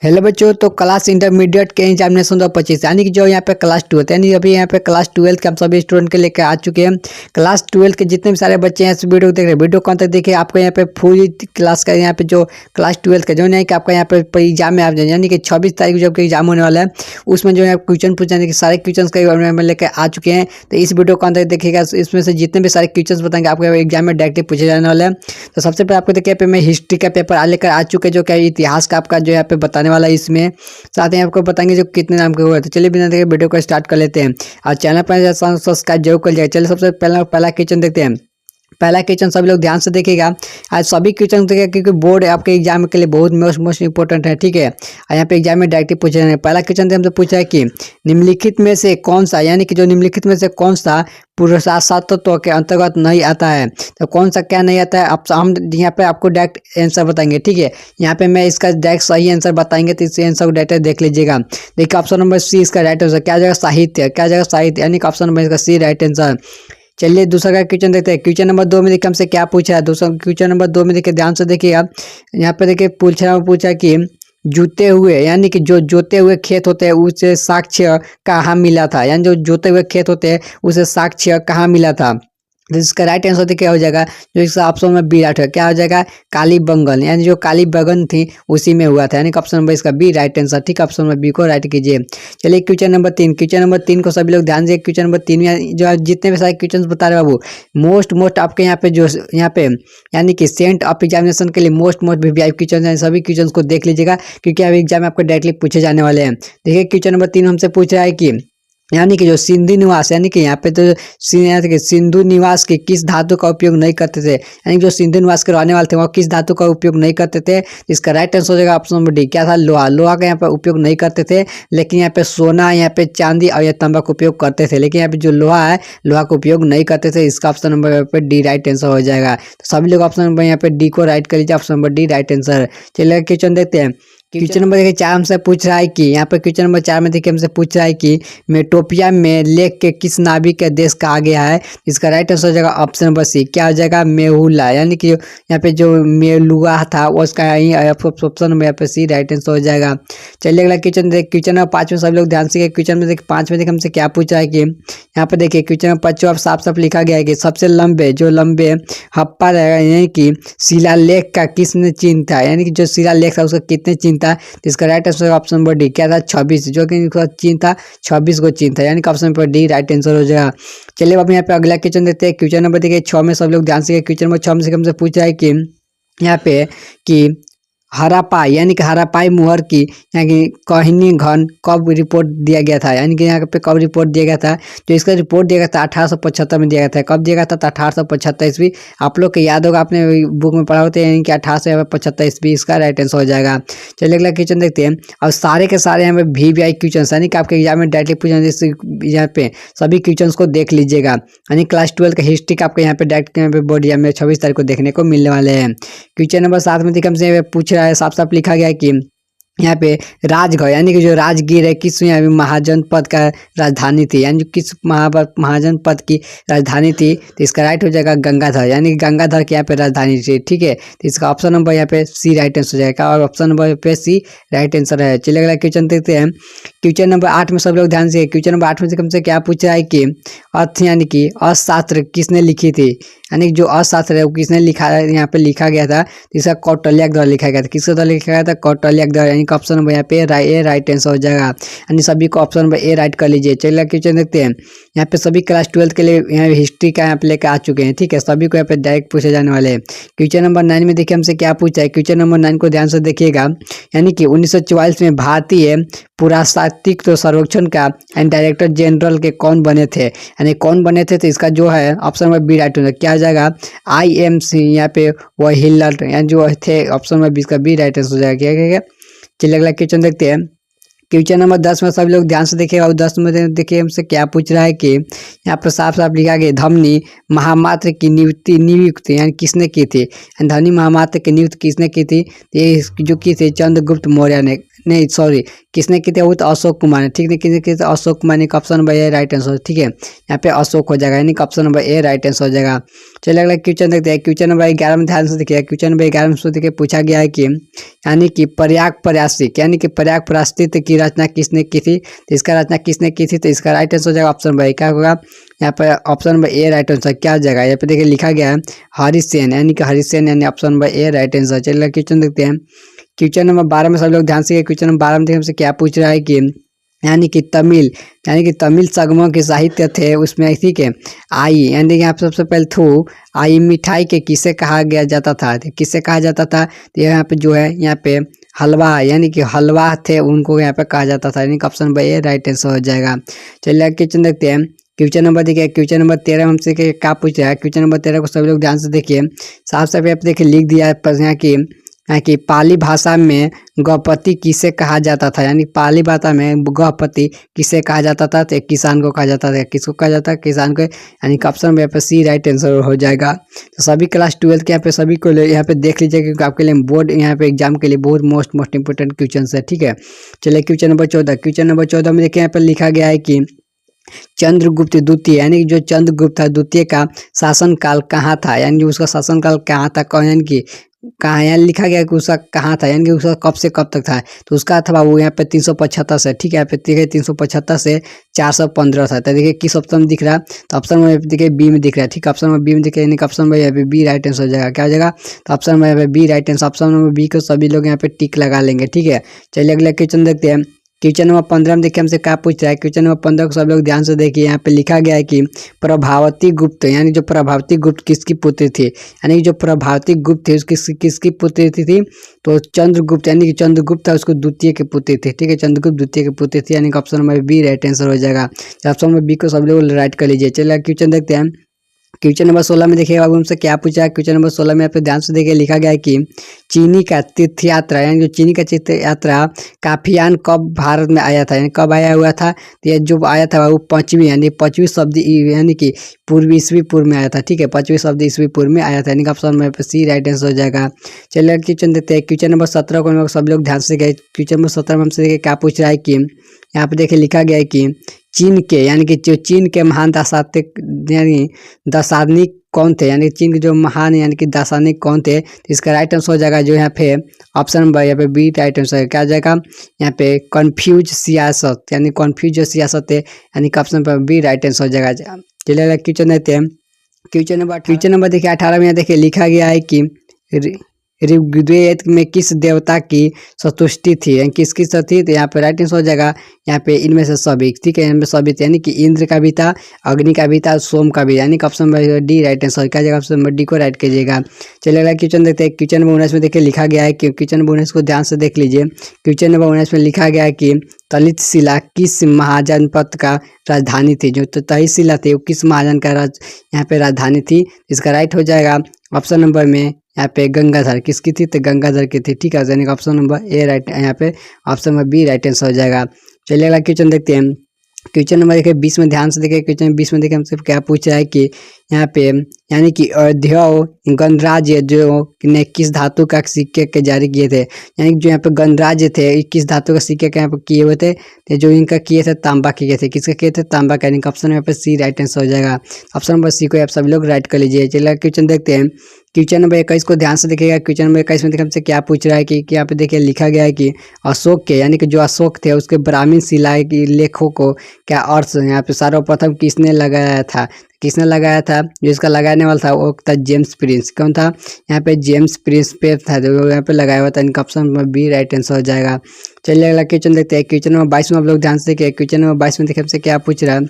Hello बच्चों, तो class intermediate के एग्जामिनेशन 2025 यानी कि जो यहाँ पे क्लास 12 यानी अभी यहाँ पे क्लास 12 के हम सभी स्टूडेंट के लेकर आ चुके हैं। क्लास 12 के जितने भी सारे बच्चे हैं इस वीडियो को देख रहे हैं, वीडियो कौन तक देखिए आपको यहाँ पे फुल क्लास का यहाँ पे जो क्लास 12 का जो नहीं कि आपका यहाँ पे एग्जाम में आप जाए यानी कि 26 तारीख को जब एग्जाम होने वाला है उसमें जो है क्वेश्चन पूछने के सारे क्वेश्चन का लेकर आ चुके हैं। तो इस वीडियो कौन तक देखिएगा, इसमें से जितने भी सारे क्वेश्चन बताएंगे आपको एग्जाम में डायरेक्टली पूछे जाने वाले हैं। तो सबसे पहले आपको देखिए मैं हिस्ट्री का पेपर लेकर आ चुके जो क्या इतिहास का आपका जो यहाँ पे बताने वाला है। इसमें साथ ही आपको बताएंगे जो कितने नाम के हुए। तो चलिए बिना देखे वीडियो को स्टार्ट कर लेते हैं और चैनल पर सब्सक्राइब जरूर कर लीजिएगा। चलिए सबसे पहला क्वेश्चन देखते हैं। पहला क्वेश्चन सभी लोग ध्यान से देखिएगा, आज सभी क्वेश्चन देखिएगा क्योंकि बोर्ड आपके एग्जाम के लिए बहुत मोस्ट इंपॉर्टेंट है। ठीक है, और यहाँ पे एग्जाम में डायरेक्टली पूछे जाएंगे। पहला क्वेश्चन हमसे पूछा है कि निम्नलिखित में से कौन सा यानी कि जो निम्नलिखित में से कौन सा पुरुषासत्व के अंतर्गत नहीं आता है। तो कौन सा क्या नहीं आता है, अब हम यहाँ पे आपको डायरेक्ट आंसर बताएंगे। ठीक है, यहाँ पे मैं इसका डायरेक्ट सही आंसर बताएंगे तो इस आंसर को डायरेक्ट देख लीजिएगा। देखिए ऑप्शन नंबर सी इसका राइट आंसर क्या जाएगा, साहित्य। क्या जाएगा, साहित्य यानी कि ऑप्शन नंबर इसका सी राइट आंसर। चलिए दूसरा का क्वेश्चन देखते हैं। क्वेश्चन नंबर 2 में देखिए हमसे क्या पूछा है। दूसरा क्वेश्चन नंबर 2 में देखिए ध्यान से देखिएगा, यहाँ पे देखिए पूछा कि जूते हुए यानी कि जो जोते हुए खेत होते हैं उसे साक्ष्य कहाँ मिला था, यानी जो जोते हुए खेत होते हैं उसे साक्ष्य कहाँ मिला था। तो इसका राइट आंसर देखिए क्या हो जाएगा, जो इसका ऑप्शन में बी राइट है। क्या हो जाएगा, काली बंगन यानी जो काली बंगन थी उसी में हुआ था, यानी कि ऑप्शन नंबर इसका बी राइट आंसर। ठीक, ऑप्शन नंबर बी को राइट कीजिए। चलिए क्वेश्चन नंबर 3, क्वेश्चन नंबर 3 को सभी लोग ध्यान दीजिए। क्वेश्चन नंबर 3 में जो जितने भी सारे क्वेश्चन बता रहे बाबू मोस्ट आपके यहाँ पे जो यहाँ पे यानी कि सेंट ऑफ एग्जामिनेशन के लिए मोस्ट वीवीआई क्वेश्चन है, सभी क्वेश्चन को देख लीजिएगा क्योंकि अभी एग्जाम में आपको डायरेक्टली पूछे जाने वाले हैं। देखिए क्वेश्चन नंबर 3 हमसे पूछ रहा है कि यानी कि जो सिंधु निवास यानी कि यहाँ पे तो सिंधु निवास के किस धातु का उपयोग नहीं करते थे, यानी जो सिंधु निवास के रहने वाले थे वो किस धातु का उपयोग नहीं करते थे। इसका राइट आंसर हो जाएगा ऑप्शन नंबर डी। क्या था, लोहा। लोहा का यहाँ पे उपयोग नहीं करते थे, लेकिन यहाँ पे सोना, यहाँ पे चांदी और यह तांबा का उपयोग करते थे, लेकिन यहाँ पे जो लोहा है लोहा का उपयोग नहीं करते थे। इसका ऑप्शन नंबर पे डी राइट आंसर हो जाएगा। तो सभी लोग ऑप्शन नंबर यहाँ पे डी को राइट कर लीजिए, option number D right answer. चलिए क्वेश्चन देखते हैं। क्वेश्चन नंबर देखिए 4 हमसे पूछ रहा है कि यहाँ पे क्वेश्चन नंबर 4 में देखिए हमसे पूछ रहा है कि मेटोपिया में लेख के किस नाभिक के देश कहा गया है। इसका राइट आंसर हो जाएगा ऑप्शन नंबर सी। क्या हो जाएगा, मेहुला, यानी कि यहाँ पे जो मेलुआ था उसका ही ऑप्शन नंबर यहाँ पे सी राइट आंसर हो जाएगा। चलिए अगला क्वेश्चन देख, क्वेश्चन नंबर 5 में सब लोग ध्यान से। क्वेश्चन में देखिए 5 में देखिए हमसे क्या पूछ रहा है कि यहाँ पे देखिए क्वेश्चन नंबर 5 साफ लिखा गया है कि सबसे लंबे हप्पा रहेगा यानी कि शिलालेख का किसने चिन्ह था, यानी कि जो शिलालेख था उसका कितने चिन्ह था। तो इसका right answer option number D. क्या था, 26, जो कि चिन्ह था 26 को चिन्ह था, यानी कि option number D right answer हो जाएगा। चलिए अब यहाँ पे अगला क्वेश्चन देखते हैं। क्वेश्चन नंबर देखिए 6 में सब लोग ध्यान से। क्वेश्चन नंबर 6 में से हमसे पूछा है कि यहाँ पे कि हरापाई यानी कि हरापाई मुहर की यानी कि कहनी घन कब रिपोर्ट दिया गया था, यानी कि यहाँ पे कब रिपोर्ट दिया गया था। जो इसका रिपोर्ट दिया गया था 1875 में दिया गया था। कब दिया गया था, 1875 ईस्वी। आप लोग को याद होगा, आपने बुक में पढ़ा होते हैं, यानी कि 1875 ईस्वी इसका राइट आंसर हो जाएगा। चलिए अगला क्वेश्चन देखते हैं। और सारे के सारे यहाँ पे वीवीआई क्वेश्चन यानी कि आपके एग्जाम में डायरेक्टली पूछे यहाँ पे सभी क्वेश्चन को देख लीजिएगा, यानी क्लास 12 का हिस्ट्री का आपको यहाँ पे डायरेक्ट यहाँ पे बोर्ड एग्जाम में 26 तारीख को देखने को मिलने वाले हैं। क्वेश्चन नंबर 7 में देखिए हमसे पूछ रहा है, साफ लिखा गया है कि यहाँ पे राजगढ़ यानी कि जो राजगीर है किस महाजनपद का राजधानी थी, यानी किस महाजनपद की राजधानी थी। तो इसका राइट हो जाएगा गंगाधर, यानी कि गंगाधर की यहाँ पे राजधानी थी। ठीक है, तो इसका ऑप्शन नंबर यहाँ पे सी राइट आंसर हो जाएगा और ऑप्शन नंबर पे सी राइट आंसर है। चलिए अगला क्वेश्चन देखते हैं। क्वेश्चन नंबर 8 में सब लोग ध्यान से। क्वेश्चन नंबर 8 में से हमसे क्या पूछा है कि अर्थ यानी कि अर्थशास्त्र किसने लिखी थी, यानी कि जो अर्थशास्त्र है वो किसने लिखा है, यहाँ पे लिखा गया था। इसका कौटिल्य के द्वारा लिखा गया था। किसके द्वारा लिखा गया था, कौटिल्य के द्वारा, यानी कि ऑप्शन नंबर यहाँ पे ए राइट आंसर हो जाएगा, यानी सभी को ऑप्शन नंबर ए राइट कर लीजिए। चलिए क्वेश्चन देखते हैं। यहाँ पे सभी क्लास 12 के लिए यहाँ हिस्ट्री का यहाँ पे लेकर आ चुके हैं। ठीक है, सभी को यहाँ पे डायरेक्ट पूछे जाने वाले हैं। क्वेश्चन नंबर 9 में देखिए हमसे क्या पूछा है। क्वेश्चन नंबर 9 को ध्यान से देखिएगा, यानी कि 1944 में भारतीय पुरातात्विक सर्वेक्षण का डायरेक्टर जनरल के कौन बने थे, यानी कौन बने थे। तो इसका जो है ऑप्शन नंबर बी राइट होगा। क्या हो जाएगा, IMC यहाँ पे वो हिलर यानी जो थे, ऑप्शन नंबर बी का बी राइट आंसर हो जाएगा। क्या चलिए अगला क्वेश्चन देखते हैं। क्वेश्चन नंबर 10 में सभी लोग ध्यान से देखिएगा और 10 में देखिए हमसे क्या पूछ रहा है कि यहाँ पर साफ लिखा गया धमनी महामात्र की नियुक्ति यानी किसने की थी। धमनी महामात्र की नियुक्ति किसने की थी, ये जो की थी चंद्रगुप्त मौर्य ने, नहीं सॉरी, किसने की थी वो तो अशोक कुमार ने, ठीक है, किसने की थी अशोक कुमार ने, option number A right answer, ठीक है, यहाँ पे अशोक हो जाएगा, यानी कि option number A right answer हो जाएगा। चलिए अगला क्वेश्चन देखते हैं। क्वेश्चन नंबर 11 में ध्यान से देखिए, क्वेश्चन नंबर 11 में देखिए पूछा गया है कि यानी कि प्रयाग प्रायश्चित यानी कि प्रयाग प्रायश्चित की रचना किसने की थी, तो इसका रचना किसने की थी, तो इसका राइट आंसर हो जाएगा ऑप्शन नंबर क्या होगा, यहाँ पर option number A right answer क्या हो जाएगा, यहाँ पे देखिए लिखा गया है हरिसेन, यानी कि हरिसेन, यानी option number A right answer. चलिए क्वेश्चन देखते हैं। क्वेश्चन नंबर 12 में सब लोग ध्यान से, क्वेश्चन नंबर 12 में हमसे क्या पूछ रहा है कि यानी कि तमिल संगमों के साहित्य थे उसमें, ठीक है, आई यानी कि यहाँ पे सबसे पहले थू आई मिठाई के किसे कहा गया जाता था, तो किसे कहा जाता था, तो यहाँ पे जो है यहाँ पे हलवा यानी कि हलवा थे उनको यहाँ पे कहा जाता था, यानी कि option number A right answer हो जाएगा। चलिए क्वेश्चन देखते हैं। क्वेश्चन नंबर देखिए, क्वेश्चन नंबर 13 में हमसे क्या पूछ रहा है, क्वेश्चन नंबर 13 को सभी लोग ध्यान से देखिए, साफ साफ यहाँ पे देखिए लिख दिया है यहाँ की पाली भाषा में गौपति किसे कहा जाता था, यानी पाली भाषा में गौपति किसे कहा जाता था, तो किसान को कहा जाता था, किसको कहा जाता है, किसान को, यानी कि ऑप्शन में यहाँ पे सी राइट आंसर हो जाएगा। तो सभी क्लास 12 के यहाँ पे सभी को यहाँ पे देख लीजिए, क्योंकि आपके लिए बोर्ड यहाँ पे एग्जाम के लिए बहुत मोस्ट इंपोर्टेंट क्वेश्चन है, ठीक है। चलिए क्वेश्चन नंबर 14, क्वेश्चन नंबर 14 में देखिए यहाँ पे लिखा गया है कि चंद्रगुप्त द्वितीय यानी कि जो चंद्रगुप्त था द्वितीय का शासनकाल कहाँ था, यानी कि उसका शासनकाल कहाँ था, यानी कि कहाँ यहाँ लिखा गया कि उसका कहाँ था, यानी कि उसका कब से कब तक था, तो उसका था वो यहाँ पे 375 से, ठीक है, यहाँ पे देखिए 375 से 415 था। तो देखिए किस ऑप्शन में दिख रहा है, तो ऑप्शन में देखिए बी में दिख रहा है, ठीक है, ऑप्शन में बी में दिख रहा है, यानी कि ऑप्शन में यहाँ पे बी राइट आंसर हो जाएगा, क्या हो जाएगा, तो ऑप्शन में यहाँ पे B right answer, option number B को सभी लोग यहाँ पे टिक लगा लेंगे, ठीक है। चलिए अगला क्वेश्चन देखते हैं। क्वेश्चन नंबर 15 में देखिए हमसे क्या पूछ रहा है, क्वेश्चन नंबर 15 को सब लोग ध्यान से देखिए, यहाँ पे लिखा गया है कि प्रभावती गुप्त यानी जो प्रभावती गुप्त किसकी पुत्री थी, यानी कि जो प्रभावती गुप्त थी उसकी किसकी पुत्री थी, तो चंद्रगुप्त, यानी कि चंद्रगुप्त था उसको द्वितीय की पुत्री थी, ठीक है, चंद्रगुप्त द्वितीय की पुत्री थी, यानी कि option number B right answer हो जाएगा। ऑप्शन नंबर बी को सब लोग राइट कर लीजिए। चलिए क्वेश्चन देखते हैं। क्वेश्चन नंबर 16 में देखिए बाबू हमसे क्या पूछा है, क्वेश्चन नंबर 16 में यहाँ पे ध्यान से देखिए लिखा गया है कि चीनी का तीर्थ यात्रा यानी जो चीनी का तीर्थ यात्रा काफियान कब भारत में आया था, यानी कब आया हुआ था, तो ये जो आया था वो 5वीं यानी 5वीं शताब्दी यानी कि पूर्वी ईस्वी पूर्व में आया था, ठीक है, 5वीं शताब्दी ईस्वी पूर्व में आया था, यानी कि ऑप्शन में सी राइट आंसर हो जाएगा। चलिए क्वेश्चन देते हैं। क्वेश्चन नंबर 17 को सब लोग ध्यान से गए, क्वेश्चन नंबर 17 में हमसे देखिए क्या पूछ रहा है कि यहाँ पे देखिए लिखा गया है कि चीन के यानी कि जो चीन के महान दार्शनिक कौन थे, यानी चीन के जो महान यानी कि दार्शनिक कौन थे, तो इसका राइट आंसर हो जाएगा जो यहाँ पे ऑप्शन नंबर यहाँ पे बी राइट आंसर क्या आ जाएगा, यहाँ पे कन्फ्यूज सियासत, यानी कन्फ्यूज जो सियासत है, यानी कि ऑप्शन पर बी राइट आंसर हो जाएगा। चलिए क्वेश्चन देते हैं। क्वेश्चन नंबर देखिए 18 में यहाँ देखिए लिखा गया है कि ऋग्वेद में किस देवता की संतुष्टि थी, यानी किसकी थी, तो यहाँ पे राइट आंसर हो जाएगा यहाँ पे इनमें से सभी, ठीक है, इनमें सभी थे, यानी कि इंद्र का भी था, अग्नि का भी था, सोम का भी, यानी कि option number D right answer क्या जाएगा, ऑप्शन नंबर डी को राइट कीजिएगा। चलिए अगला क्वेश्चन देखते हैं। क्वेश्चन नंबर 19 में देखिए लिखा गया है कि क्वेश्चन नंबर 19 को ध्यान से देख लीजिए। क्वेश्चन नंबर 19 में लिखा गया है कि तलित शिला किस महाजनपद का राजधानी थी, जो तलित शिला थी वो किस महाजन का यहाँ पे राजधानी थी, इसका राइट हो जाएगा ऑप्शन नंबर में यहाँ पे गंगाधर किसकी थी, तो गंगाधर की थी, ठीक है, यानी कि ऑप्शन नंबर ए राइट, यहाँ पे option number B right answer हो जाएगा। चलिए अगला क्वेश्चन देखते हैं। क्वेश्चन नंबर देखिए 20 में ध्यान से देखिए, क्वेश्चन 20 में देखिए हमसे क्या पूछ रहा है कि यहाँ पे यानी कि अयोध्या गणराज्य जो ने किस धातु का सिक्के के जारी किए थे, यानी कि जो यहाँ पे गणराज्य थे किस धातु का सिक्के के यहाँ पे किए हुए थे, तो जो इनका किए थे तांबा किए थे, किसका किए थे, तांबा का, यानी कि ऑप्शन यहाँ पे सी राइट आंसर हो जाएगा। ऑप्शन नंबर सी को आप सभी लोग राइट कर लीजिए। चलिए क्वेश्चन देखते हैं। क्वेश्चन नंबर 21 को ध्यान से देखिएगा। क्वेश्चन नंबर 21 में देखिए हमसे क्या पूछ रहा है कि यहाँ पे देखिए लिखा गया है कि अशोक के यानी कि जो अशोक थे उसके ब्राह्मीण शिला के लेखों को क्या अर्थ यहाँ पे सर्वप्रथम किसने लगाया था, जो इसका लगाने वाला था वो था जेम्स प्रिंस, कौन था, यहाँ पे जेम्स प्रिंस पे था जो यहाँ पे लगाया हुआ था, इनका option number B right answer हो जाएगा। चलिए अगला क्वेश्चन देखते हैं। क्वेश्चन नंबर 22 में आप लोग ध्यान से देखिए। क्वेश्चन नंबर 22 में देखिए हमसे क्या पूछ रहा है।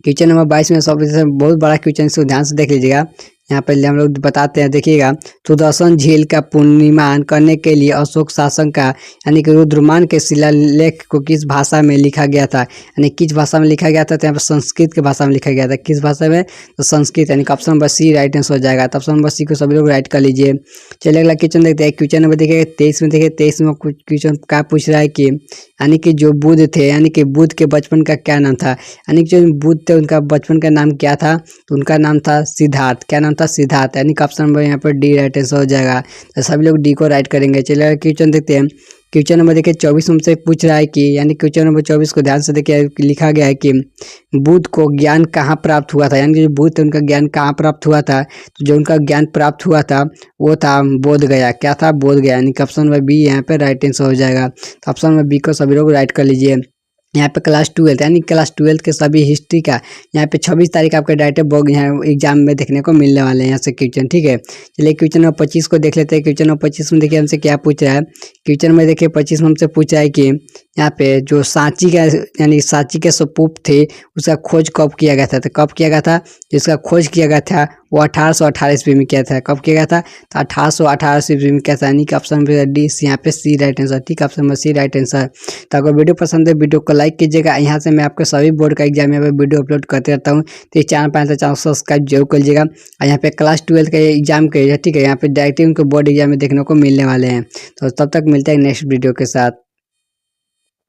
क्वेश्चन नंबर 22 में सब बहुत बड़ा क्वेश्चन, इसको ध्यान से देख लीजिएगा। यहाँ पर हम लोग बताते हैं, देखिएगा, सुदर्शन झील का पुनर्निर्माण करने के लिए अशोक शासक का यानी कि रुद्रमान के शिलालेख को किस भाषा में लिखा गया था, यानी किस भाषा में लिखा गया था, तो यहाँ पर संस्कृत के भाषा में लिखा गया था, किस भाषा में, तो संस्कृत, यानी कि option number C right answer हो जाएगा। तो ऑप्शन नंबर सी को सभी लोग राइट कर लीजिए। चलिए अगला क्वेश्चन देखते हैं। क्वेश्चन नंबर देखिए 23 में देखिए 23 में क्वेश्चन क्या पूछ रहा है कि यानी कि जो बुद्ध थे यानी कि बुद्ध के बचपन का क्या नाम था, यानी कि जो बुद्ध थे उनका बचपन का नाम क्या था, तो उनका नाम था सिद्धार्थ, क्या नाम था, सिद्धार्थ, यानी कि ऑप्शन नंबर यहाँ पर डी राइट आंसर हो जाएगा। तो सभी लोग डी को राइट करेंगे। चलिए क्वेश्चन देखते हैं। क्वेश्चन नंबर देखिए 24 हमसे पूछ रहा है कि यानी क्वेश्चन नंबर 24 को ध्यान से देखिए, लिखा गया है कि बुद्ध को ज्ञान कहाँ प्राप्त हुआ था, यानी कि जो बुद्ध थे उनका ज्ञान कहाँ प्राप्त हुआ था। तो जो उनका ज्ञान प्राप्त हुआ था वो था बोध गया। क्या था? बोध गया। यानी कि ऑप्शन नंबर बी यहाँ पे राइट आंसर हो जाएगा। तो ऑप्शन नंबर बी को सभी लोग राइट कर लीजिए। यहाँ पे क्लास 12 यानी क्लास 12 के सभी हिस्ट्री का यहाँ पे 26 तारीख आपके डायरेक्ट बुक यहाँ एग्जाम में देखने को मिलने वाले हैं यहाँ से क्वेश्चन, ठीक है। चलिए क्वेश्चन नंबर 25 को देख लेते हैं। क्वेश्चन नंबर 25 में देखिए हमसे क्या पूछ रहा है। क्वेश्चन में देखिए 25 में हमसे पूछा है कि यहाँ पे जो सांची का यानी सांची के स्तूप थे उसका खोज कब किया गया था। तो कब किया गया था? जिसका खोज किया गया था वो 1818 ईस्वी में किया था। कब किया गया था? तो 1818 ईस्वी में किया था। यानी कि ऑप्शन डी यहाँ पे सी राइट आंसर, ठीक है। Option number C right answer. तो अगर वीडियो पसंद है वीडियो को लाइक कीजिएगा। यहाँ से मैं आपके सभी बोर्ड का एग्जाम यहाँ पे वीडियो अपलोड करते रहता हूँ, तो इस चैनल पर चैनल सब्सक्राइब जरूर कर लीजिएगा। और यहाँ पे क्लास 12 का एग्जाम के, ठीक है, यहाँ पे डायरेक्टली उनको बोर्ड एग्जाम में देखने को मिलने वाले हैं। तो तब तक मिलते हैं नेक्स्ट वीडियो के साथ।